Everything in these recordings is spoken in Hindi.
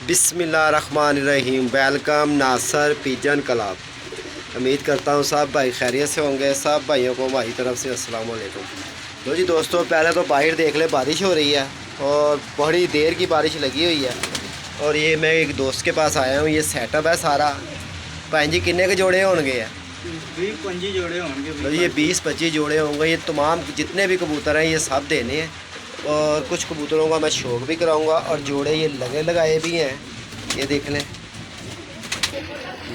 बिस्मिल्लाहिर्रहमानिर्रहीम। वेलकम नासर पिजन क्लब। उम्मीद करता हूँ सब भाई खैरियत से होंगे। सब भाइयों को हमारी तरफ से अस्सलाम वालेकुम। तो जी दोस्तों, पहले तो बाहर देख ले, बारिश हो रही है और बड़ी देर की बारिश लगी हुई है। और ये मैं एक दोस्त के पास आया हूँ, ये सेटअप है सारा। भाई जी किन्ने के जोड़े होंगे? 20-25 जोड़े होंगे। तो ये 20-25 जोड़े होंगे। ये तमाम जितने भी कबूतर हैं ये सब देने हैं। और कुछ कबूतरों का मैं शौक भी कराऊंगा और जोड़े ये लगे लगाए भी हैं, ये देख लें।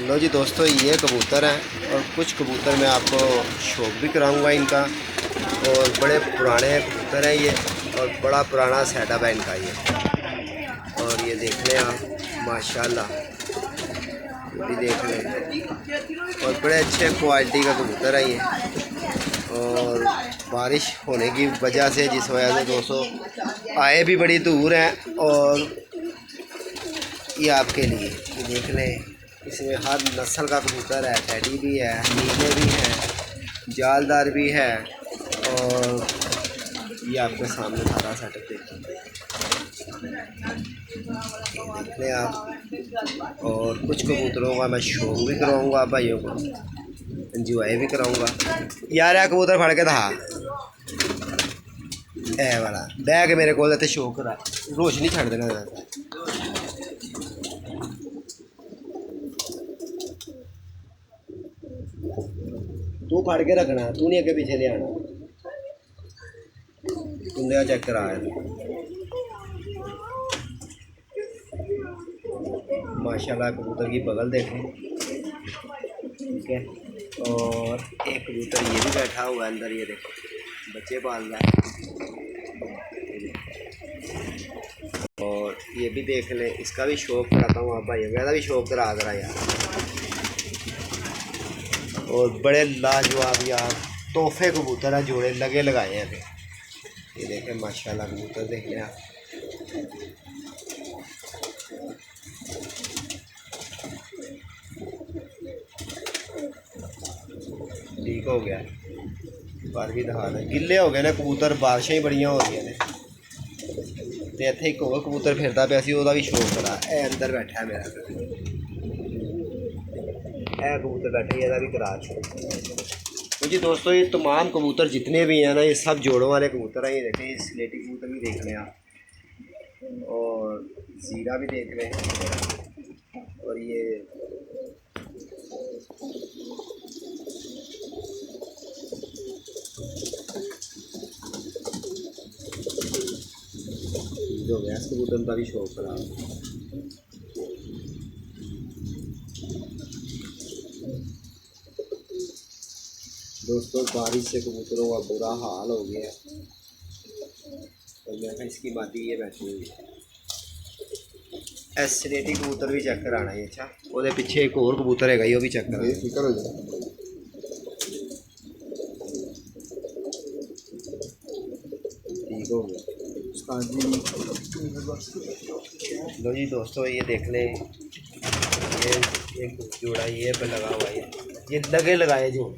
लो जी दोस्तों, ये कबूतर हैं और कुछ कबूतर मैं आपको शौक भी कराऊंगा इनका। और बड़े पुराने कबूतर हैं ये, और बड़ा पुराना सेटअप है इनका ये। और ये देख लें आप, माशाल्लाह, ये भी देख लें। और बड़े अच्छे क्वालिटी का कबूतर है ये। और बारिश होने की वजह से, जिस वजह से दोस्तों आए भी बड़ी दूर हैं। और ये आपके लिए ये देख लें, इसमें हर नस्ल का कबूतर है। टैडी भी है, नीले भी हैं, जालदार भी है। और ये आपके सामने सारा सेटअप देखें, ये देख लें आप। और कुछ कबूतरों का मैं शौक भी कराऊंगा भाइयों को, इंजॉय भी कराऊंगा। यार यह कबूतर फड़ के था ए वाला बैग मेरे को इतने शौक करा, रोशनी छड़ देना। तू फड़ के रखना, तू नहीं अगे पीछे ले आना। कुंडे चेक करा माशाल्लाह। कबूतर की बगल देखें, ठीक है। और एक कबूतर ये भी बैठा हुआ है अंदर, ये देखो बच्चे पाल रहा है। और ये भी देख लें, इसका भी शौक कराता हूँ आप भाई, मेरा भी शौक करा यार। और बड़े लाजवाब यार तोहफे कबूतर है, जोड़े लगे लगाए हैं। ये देखें माशाल्लाह, कबूतर देख लें आप। ठीक हो गया, पर भी दिखा दें, गिले हो गए ने कबूतर, बारिशें ही बड़ियां हो गई ने। तो इतने एक होर कबूतर फिरता पे, असी भी शौक करा। ए अंदर बैठा है मेरा, ए कबूतर बैठा, ये भी करा। तो जी दोस्तों, ये तमाम कबूतर जितने भी हैं ना, ये सब जोड़ों वाले कबूतर हैं। ये देखें, ये स्लेटी कबूतर भी देख लें आप, और जीरा भी देख रहे हैं। और ये हो गया, इस कबूतर का भी शौक करा। दोस्तों बारिश से कबूतरों का बुरा हाल हो गया है। और मैं इसकी मादी ये बैठी हुई है। एसलेटी कबूतर भी चेक कराना है। अच्छा, वो पीछे एक और कबूतर है, वो भी चेक करा। फिक्र हो जाए, ठीक हो गया। लो जी दोस्तों, ये देख लें, ये एक जोड़ा ये पे लगा हुआ है, ये लगे लगाए जोड़।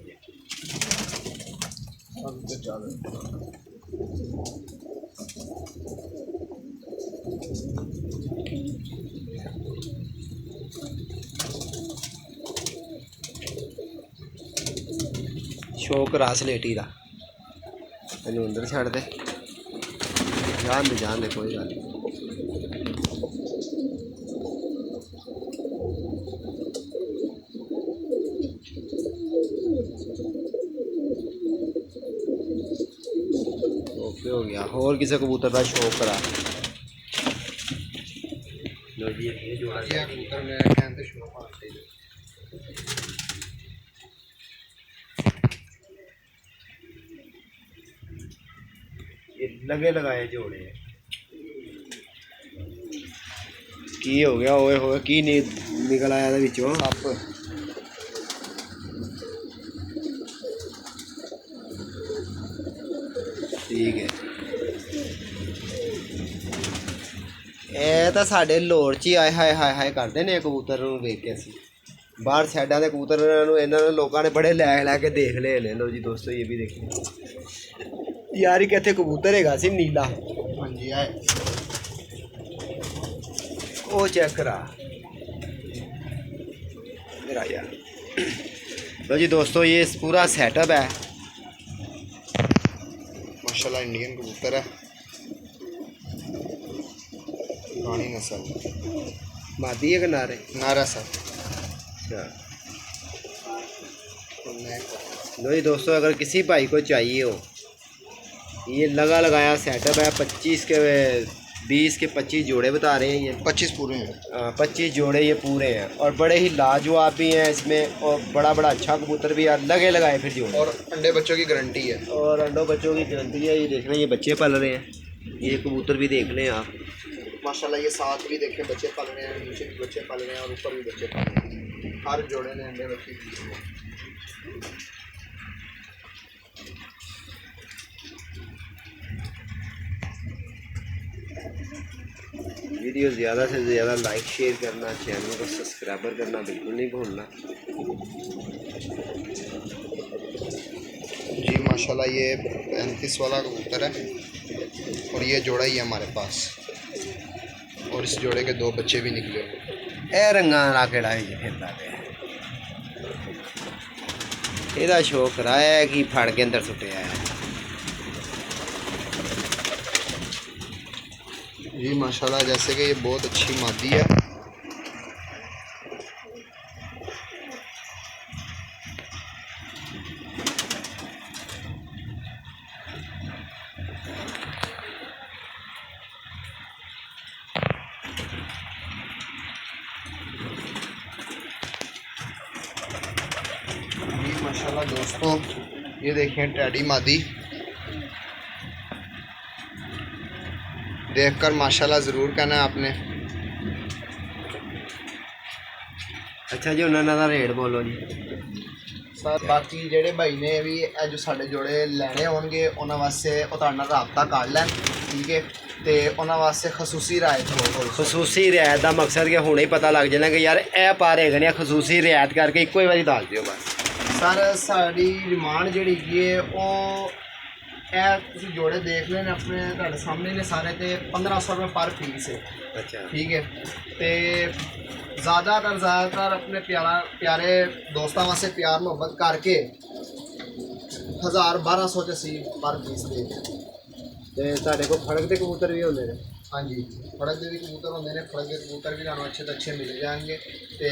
शौक रास लेटी का मैनू अंदर छड़ दे, जान दे कोई गल नहीं। ओके हो गया। और किसी कबूतर का शौक करा। ये जोड़ा कबूतर मेरा कहते शौक आते हैं। ये लगे लगाए जोड़े हैं। की हो गया, ओए होए की नहीं निकल आया विचों सप। ठीक है, ਇਹ ਤਾਂ ਸਾਡੇ ਲੋੜ 'ਚ ਹੀ ਆਏ ਹਾਏ ਹਾਏ ਹਾਏ ਕਰਦੇ ਨੇ ਕਬੂਤਰ ਨੂੰ ਵੇਖ ਕੇ। ਅਸੀਂ ਬਾਹਰ ਸਾਈਡਾਂ ਦੇ ਕਬੂਤਰਾਂ ਨੂੰ, ਇਹਨਾਂ ਨੂੰ ਲੋਕਾਂ ਨੇ ਬੜੇ ਲੈ ਕੇ ਦੇਖ ਲਏ ਨੇ। ਲੋ ਜੀ ਦੋਸਤੋ, ਇਹ ਵੀ ਦੇਖੋ ਯਾਰ, ਇੱਕ ਇੱਥੇ ਕਬੂਤਰ ਹੈਗਾ ਸੀ ਨੀਲਾ। ਹਾਂਜੀ, वो चेक करा मेरा यार। तो जी दोस्तों ये पूरा सेटअप है माशाल्लाह इंडियन कबूतर है, पुरानी नस्ल, मादी है किनारे नारा सर। अच्छा। लो जी दोस्तों अगर किसी भाई को चाहिए हो, ये लगाया सेटअप है। 20 के 25 जोड़े बता रहे हैं ये। 25 पूरे हैं। 25 जोड़े ये पूरे हैं और बड़े ही लाजवाब भी हैं इसमें, और बड़ा अच्छा कबूतर भी है, लगाए फिर जोड़े। और अंडे बच्चों की गारंटी है। और अंडों बच्चों की गारंटी है। ये देख रहे हैं ये बच्चे पल रहे हैं, ये कबूतर भी देख लें आप माशाल्लाह। ये साथ भी देखें बच्चे पल रहे हैं, नीचे भी बच्चे पल रहे हैं और ऊपर भी बच्चे पल रहे हैं। हर जोड़े ने अंडे बच्चे दिए हैं। वीडियो ज़्यादा से ज़्यादा लाइक शेयर करना, चैनल को सब्सक्राइबर करना बिल्कुल नहीं भूलना जी। माशाल्लाह ये 35 वाला कबूतर है और ये जोड़ा ही है हमारे पास, और इस जोड़े के 2 बच्चे भी निकले हुए। ए रंगा ला केड़ा है फिरदा पे ਇਹਦਾ ਸ਼ੌਕ ਕਰਾਇਆ ਕਿ ਫੜ ਕੇ ਅੰਦਰ ਸੁੱਟਿਆ ਹੈ। जी माशाल्लाह जैसे कि ये बहुत अच्छी मादी है। जी माशाल्लाह दोस्तों ये देखिए टैडी मादी, देखकर माशाल्लाह ज़रूर कहना है आपने। अच्छा जी उन्होंने का रेट बोलो जी। सर बाकी ਜਿਹੜੇ ਭਾਈ ਨੇ ਵੀ ਇਹ ਜੋ ਸਾਡੇ ਜੋੜੇ ਲੈਣੇ ਹੋਣਗੇ ਉਹਨਾਂ ਵਾਸਤੇ ਉਹ ਤੁਹਾਡੇ ਨਾਲ ਰਾਬਤਾ ਕਰ ਲੈਣ, ਠੀਕ ਹੈ, ਤੇ ਉਹਨਾਂ ਵਾਸਤੇ ਖਸੂਸੀ ਰਾਇਤ ਹੋਵੇ। ਖਸੂਸੀ ਰਿਆਇਤ ਦਾ ਮਕਸਦ ਕਿ ਹੁਣੇ ਹੀ ਪਤਾ ਲੱਗ ਜਾਣਾ ਕਿ ਯਾਰ ਇਹ ਪਾ ਰਹੇ ਨੇ, ਖਸੂਸੀ ਰਿਆਇਤ ਕਰਕੇ ਇੱਕੋ ਹੀ ਵਾਰੀ ਦੱਸ ਦਿਓ ਬਸ। ਸਰ ਸਾਡੀ ਡਿਮਾਂਡ ਜਿਹੜੀ ਹੈਗੀ ਹੈ ਉਹ ਇਹ ਤੁਸੀਂ ਜੋੜੇ ਦੇਖ ਲੈਣ ਆਪਣੇ ਤੁਹਾਡੇ ਸਾਹਮਣੇ ਨੇ ਸਾਰੇ, ਤੇ 1500 ਰੁਪਏ ਪਰ ਪੀਸ ਹੈ। ਅੱਛਾ ठीक है, तो ज़्यादातर अपने प्यारे दोस्तों वास्ते प्यार मुहब्बत करके 1000-1200 च असी पर पीस दे। ਤੇ ਤੁਹਾਡੇ ਕੋਲ ਫੜਕ ਦੇ ਕਬੂਤਰ ਵੀ ਹੁੰਦੇ ਨੇ? हाँ जी, फड़क के भी कबूतर होंगे ने, फड़क के कबूतर भी तुहानू अच्छे तो अच्छे मिल जाएंगे, तो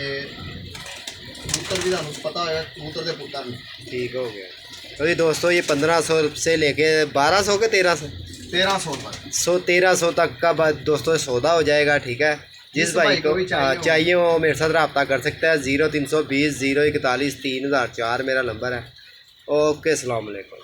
कबूतर भी तुहानू पता होगा कबूतर के पुत्र ने। ठीक हो गया। तो ये दोस्तों ये 1500 से लेके 1200 के 1300 1300 1300 तक का दोस्तों सौदा हो जाएगा, ठीक है। जिस भाई को चाहिए वो मेरे साथ रब्ता कर सकता है। 0320 041 3004 मेरा नंबर है। ओके, अस्सलाम वालेकुम।